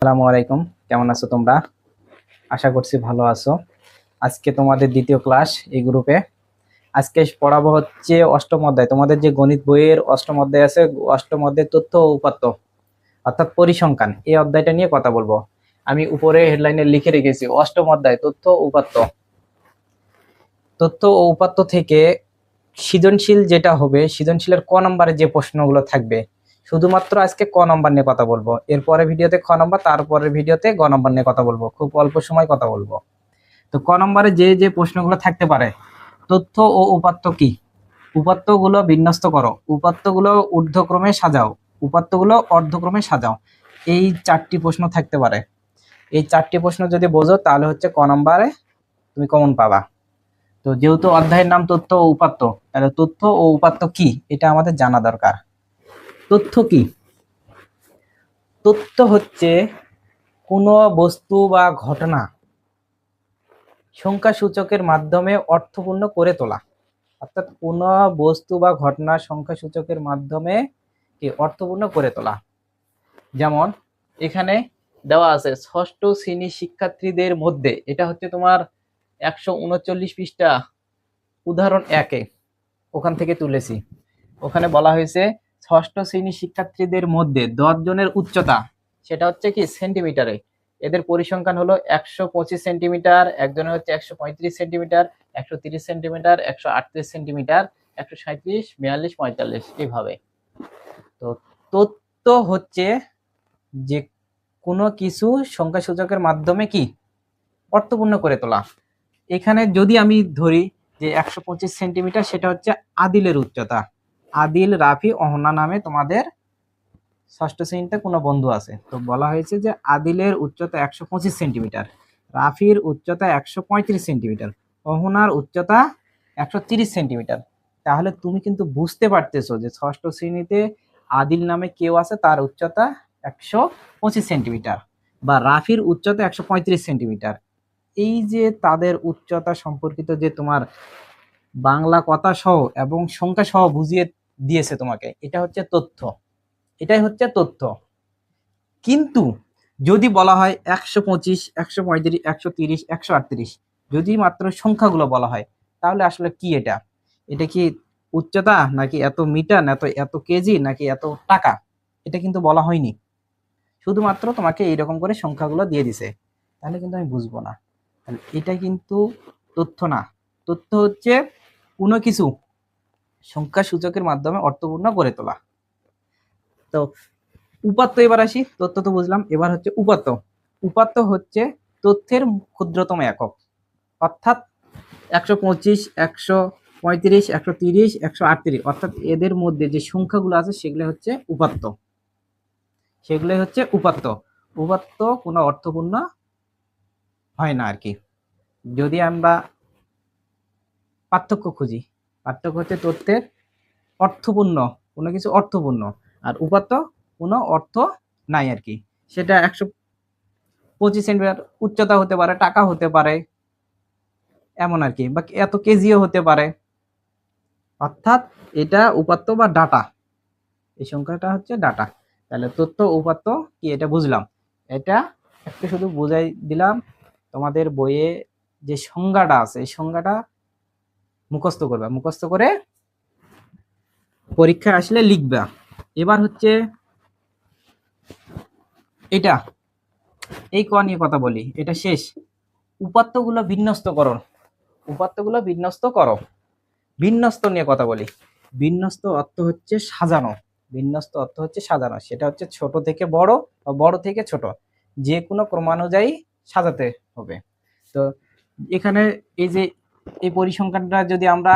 আসসালামু আলাইকুম। কেমন আছো তোমরা? আশা করছি ভালো আছো। আজকে তোমাদের দ্বিতীয় ক্লাস এই গ্রুপে। আজকে পড়াবো হচ্ছে অষ্টম অধ্যায়। তোমাদের যে গণিত বইয়ের অষ্টম অধ্যায় আছে, অষ্টম অধ্যায় তথ্য ও উপাত্ত অর্থাৎ পরিসংখ্যান, এই অধ্যায়টা নিয়ে কথা বলবো। আমি উপরে হেডলাইনে লিখে রেখেছি অষ্টম অধ্যায় তথ্য ও উপাত্ত। তথ্য ও উপাত্ত থেকে সৃজনশীল যেটা হবে, সৃজনশীলের ক নম্বরে যে প্রশ্নগুলো থাকবে, শুধুমাত্র আজকে ক নম্বর নিয়ে কথা বলবো। এরপরে ভিডিওতে খ নম্বর, তারপরের ভিডিওতে গ নম্বর নিয়ে কথা বলবো। খুব অল্প সময় কথা বলবো। তো ক নম্বরে যে যে প্রশ্নগুলো থাকতে পারে, তথ্য ও উপাত্ত কি, উপাত্তগুলো বিন্যস্ত করো, উপাত্তগুলো ঊর্ধ্বক্রমে সাজাও, উপাত্তগুলো অর্ধক্রমে সাজাও, এই চারটি প্রশ্ন থাকতে পারে। এই চারটি প্রশ্ন যদি বোঝো তাহলে হচ্ছে ক নম্বরে তুমি কমন পাবা। তো যেহেতু অধ্যায়ের নাম তথ্য ও উপাত্ত, তাহলে তথ্য ও উপাত্ত কি এটা আমাদের জানা দরকার। তথ্য কি? তথ্য হচ্ছে কোনো বস্তু বা ঘটনা সংখ্যা সূচকের মাধ্যমে অর্থপূর্ণ করে তোলা। অর্থাৎ কোনো বস্তু বা ঘটনা সংখ্যা সূচকের মাধ্যমে কি অর্থপূর্ণ করে তোলা। যেমন এখানে দেওয়া আছে ষষ্ঠ শ্রেণী শিক্ষার্থীদের মধ্যে, এটা হচ্ছে তোমার 139 পৃষ্ঠা, উদাহরণ 1-এ ওখান থেকে তুলেছি। ওখানে বলা হয়েছে ষষ্ঠ শ্রেণী শিক্ষার্থীদের মধ্যে 10 জনের উচ্চতা, সেটা হচ্ছে কি সেন্টিমিটারে, এদের পরিসংখ্যান হলো 125 সেন্টিমিটার, একজনের হচ্ছে 135 সেন্টিমিটার, 130 সেন্টিমিটার, 138 সেন্টিমিটার, 137, 42, 45 এইভাবে। তো তথ্য হচ্ছে যে কোনো কিছু সংখ্যাসূচকের মাধ্যমে কি অর্থপূর্ণ করে তোলা। এখানে যদি আমি ধরি যে 125 সেন্টিমিটার, সেটা হচ্ছে আদিলের উচ্চতা। আদিল, রাফি, অহনা নামে তোমাদের ষষ্ঠ শ্রেণীতে কোনো বন্ধু আছে, তো বলা হয়েছে যে আদিলের উচ্চতা 125 সেন্টিমিটার, রাফির উচ্চতা 135 সেন্টিমিটার, অহনার উচ্চতা 130 সেন্টিমিটার। তাহলে তুমি কিন্তু বুঝতে পারতেছো যে ষষ্ঠ শ্রেণীতে আদিল নামে কেউ আছে, তার উচ্চতা 125 সেন্টিমিটার, বা রাফির উচ্চতা 135 সেন্টিমিটার। এই যে তাদের উচ্চতা সম্পর্কিত যে তোমার বাংলা কথা সহ এবং সংখ্যা সহ বুঝিয়ে দিয়েছে তোমাকে, এটা হচ্ছে তথ্য। এটাই হচ্ছে তথ্য। কিন্তু যদি বলা হয় 125, 135, 130, 138, যদি মাত্র সংখ্যাগুলো বলা হয়, তাহলে আসলে কি এটা? এটা কি উচ্চতা, নাকি এত মিটার, না তো এত কেজি, নাকি এত টাকা? এটা কিন্তু বলা হয়নি। শুধুমাত্র তোমাকে এইরকম করে সংখ্যাগুলো দিয়ে দিছে, তাহলে কিন্তু আমি বুঝবো না। তাহলে এটা কিন্তু তথ্য না। তথ্য হচ্ছে কোনো কিছু সংখ্যা সূচকের মাধ্যমে অর্থপূর্ণ করে তোলা। তো উপাত্ত, এবার আসি। তথ্য তো বুঝলাম, এবার হচ্ছে উপাত্ত। উপাত্ত হচ্ছে তথ্যের ক্ষুদ্রতম একক। অর্থাৎ 125, 135, 130, 138, অর্থাৎ এদের মধ্যে যে সংখ্যাগুলো আছে সেগুলো হচ্ছে উপাত্ত। সেগুলোই হচ্ছে উপাত্ত। উপাত্ত কোনো অর্থপূর্ণ হয় না আর কি। যদি আমরা পার্থক্য খুঁজি, পার্থক্য হচ্ছে তথ্যের অর্থপূর্ণ, কোনো কিছু অর্থপূর্ণ, আর উপাত্ত কোনো অর্থ নাই আর কি। সেটা 125 সেন্টিমিটার উচ্চতা হতে পারে, টাকা হতে পারে, এমন আর কি, বা এত কেজিও হতে পারে। অর্থাৎ এটা উপাত্ত বা ডাটা, এই সংখ্যাটা হচ্ছে ডাটা। তাহলে তথ্য উপাত্ত কি এটা বুঝলাম। এটা একটু শুধু বুঝাই দিলাম। তোমাদের বইয়ে যে সংজ্ঞাটা আছে, এই সংজ্ঞাটা মুখস্থ করবা, মুখস্থ করে পরীক্ষায় আসলে লিখবা। এবার হচ্ছে এটা, এই ক নিয়ে কথা বলি, এটা শেষ। উপাত্তগুলো বিন্যস্ত করো, উপাত্তগুলো বিন্যস্ত করো। বিন্যস্ত নিয়ে কথা বলি। বিন্যস্ত অর্থ হচ্ছে সাজানো। বিন্যস্ত অর্থ হচ্ছে সাজানো, সেটা হচ্ছে ছোট থেকে বড় বা বড় থেকে ছোট, যে কোনো ক্রমানুযায়ী সাজাতে হবে। তো এখানে এই যে এই পরিসংখ্যানটা যদি আমরা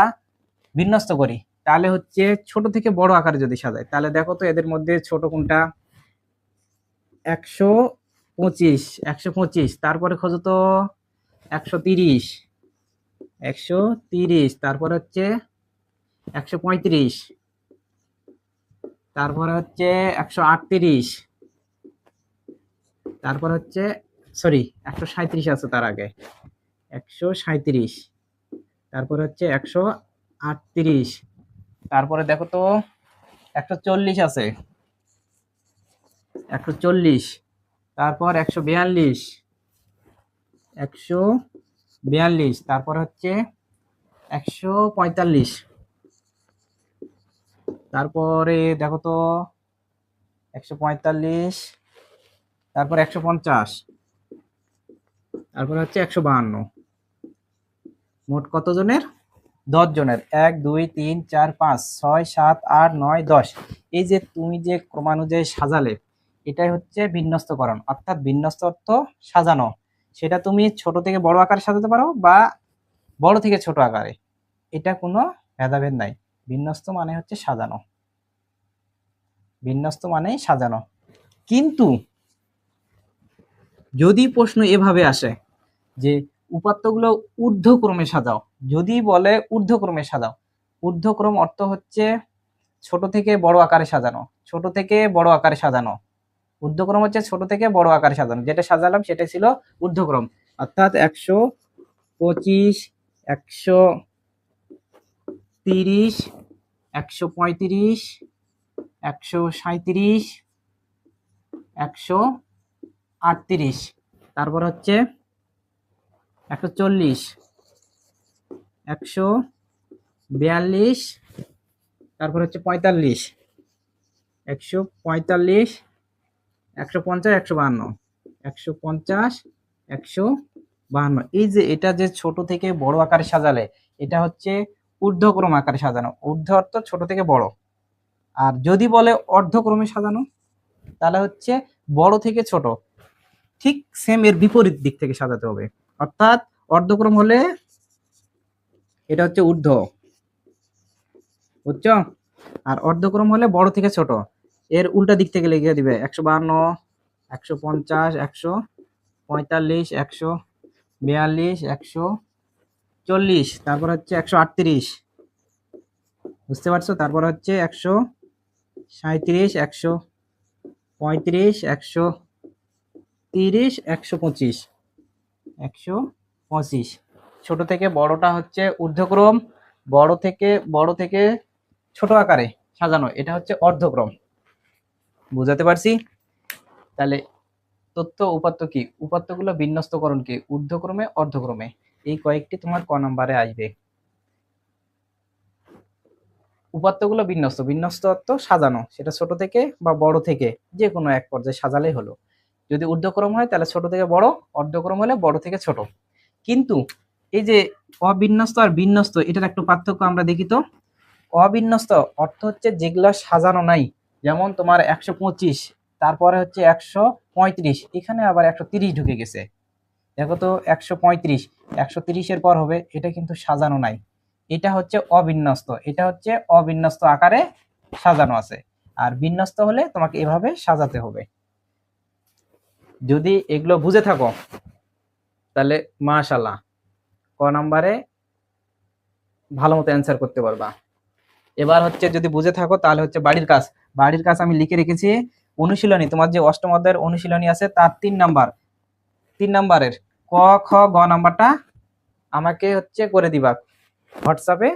বিন্যস্ত করি, তাহলে হচ্ছে ছোট থেকে বড় আকারে যদি সাজাই, তাহলে দেখো তো এদের মধ্যে ছোট কোনটা? 125, 125, তারপরে খোঁজো তো 130, 130, তারপর হচ্ছে 135, তারপরে হচ্ছে 138, তারপর হচ্ছে সরি 137 আছে তার আগে, 137, তারপর হচ্ছে 138, তারপরে দেখো তো 140 আছে, 140, তারপর 142, 142, তারপর হচ্ছে 145, তারপরে দেখো তো 145, তারপর 150, তারপর হচ্ছে 152। মোট কত জনের? 10 জনের। 1 2 3 4 5 6 7 8 9 10। এই যে তুমি যে ক্রমানুযায়ী সাজালে, এটাই হচ্ছে বিন্যস্তকরণ, অর্থাৎ বিন্যস্ত অর্থ সাজানো। সেটা তুমি ছোট থেকে বড় আকারে সাজাতে পারো বা বড় থেকে ছোট আকারে, এটা কোনো ভেদাভেদ নাই। বিন্যস্ত মানে হচ্ছে সাজানো, বিন্যস্ত মানেই সাজানো। কিন্তু যদি প্রশ্ন এভাবে আসে যে উপাত্তগুলো ঊর্ধ্বক্রমে সাজাও, যদি বলে ঊর্ধ্বক্রমে সাজাও, ঊর্ধ্বক্রম অর্থ হচ্ছে ছোট থেকে বড় আকারে সাজানো, ছোট থেকে বড় আকারে সাজানো। ঊর্ধ্বক্রম হচ্ছে ছোট থেকে বড় আকারে সাজানো, যেটা সাজালাম সেটা ছিল ঊর্ধ্বক্রম। অর্থাৎ 125, 130, 135, 137, 138, তারপর হচ্ছে 140, 142, তারপর হচ্ছে 45, 145, 150, 152, 150, 152। এই যে এটা যে ছোট থেকে বড় আকারে সাজালে, এটা হচ্ছে ঊর্ধ্বক্রম আকারে সাজানো। ঊর্ধ্ব অর্থ ছোট থেকে বড়। আর যদি বলে অর্ধক্রমে সাজানো, তাহলে হচ্ছে বড় থেকে ছোট, ঠিক সেম এর বিপরীত দিক থেকে সাজাতে হবে। অর্থাৎ অর্ধক্রম হলে এটা হচ্ছে ঊর্ধ্ব, বুঝছো? আর অর্ধক্রম হলে বড় থেকে ছোট, এর উল্টা দিক থেকে লিখে দিবে। 152, 150, 145, 142, 140, তারপর হচ্ছে 138, বুঝতে পারছো? তারপর হচ্ছে 137, 135, 130, 125, 125। ছোট থেকে বড়টা হচ্ছে ঊর্ধ্বক্রম, বড় থেকে ছোট আকারে সাজানো, এটা হচ্ছে অর্ধক্রম। বুঝাতে পারছি? তাহলে তথ্য উপাত্ত কি? উপাত্তগুলো বিন্যস্তকরণ কি? ঊর্ধ্বক্রমে, অর্ধক্রমে। এই কয়েকটি তোমার ক নম্বরে আসবে। উপাত্তগুলো বিন্যস্ত, বিন্যস্ত অর্থ সাজানো, সেটা ছোট থেকে বা বড় থেকে যে কোনো এক পর্যায়ে সাজালেই হলো। যদি ঊর্ধ্বক্রম হয় তাহলে ছোট থেকে বড়, অর্ধক্রম হলে বড় থেকে ছোট। কিন্তু এই যে অবিন্যস্ত আর বিন্যস্ত, এটার একটু পার্থক্য আমরা দেখি তো। অবিন্যস্ত অর্থ হচ্ছে যেগুলো সাজানো নাই, যেমন তোমার 125, তারপরে হচ্ছে 135, এখানে আবার 130 ঢুকে গেছে। দেখো তো 135, 130-এর পর হবে, এটা কিন্তু সাজানো নাই, এটা হচ্ছে অবিন্যস্ত। এটা হচ্ছে অবিন্যস্ত আকারে সাজানো আছে। আর বিন্যস্ত হলে তোমাকে এভাবে সাজাতে হবে। যদি এগুলো বুঝে থাকো তাহলে মাশাআল্লাহ ক নম্বরে ভালো মতো অ্যান্সার করতে পারবা। এবার হচ্ছে যদি বুঝে থাকো তাহলে হচ্ছে বাড়ির কাজ। বাড়ির কাজ আমি লিখে রেখেছি অনুশীলনী, তোমার যে অষ্টম অধ্যায়ের অনুশীলনী আছে তার 3 নাম্বারের ক খ গ নাম্বারটা আমাকে হচ্ছে করে দিবা, হোয়াটসঅ্যাপে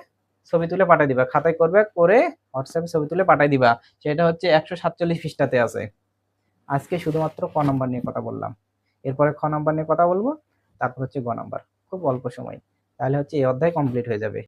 ছবি তুলে পাঠিয়ে দিবা, খাতায় করবে, করে হোয়াটসঅ্যাপে ছবি তুলে পাঠিয়ে দিবা। সেটা হচ্ছে 147 পৃষ্ঠাতে আছে। আজকে শুধুমাত্র ক নাম্বার নিয়ে কথা বললাম, এরপরে খ নাম্বার নিয়ে কথা বলবো, তারপর হচ্ছে গ নাম্বার, খুব অল্প সময়, তাহলে হচ্ছে এই অধ্যায় কমপ্লিট হয়ে যাবে।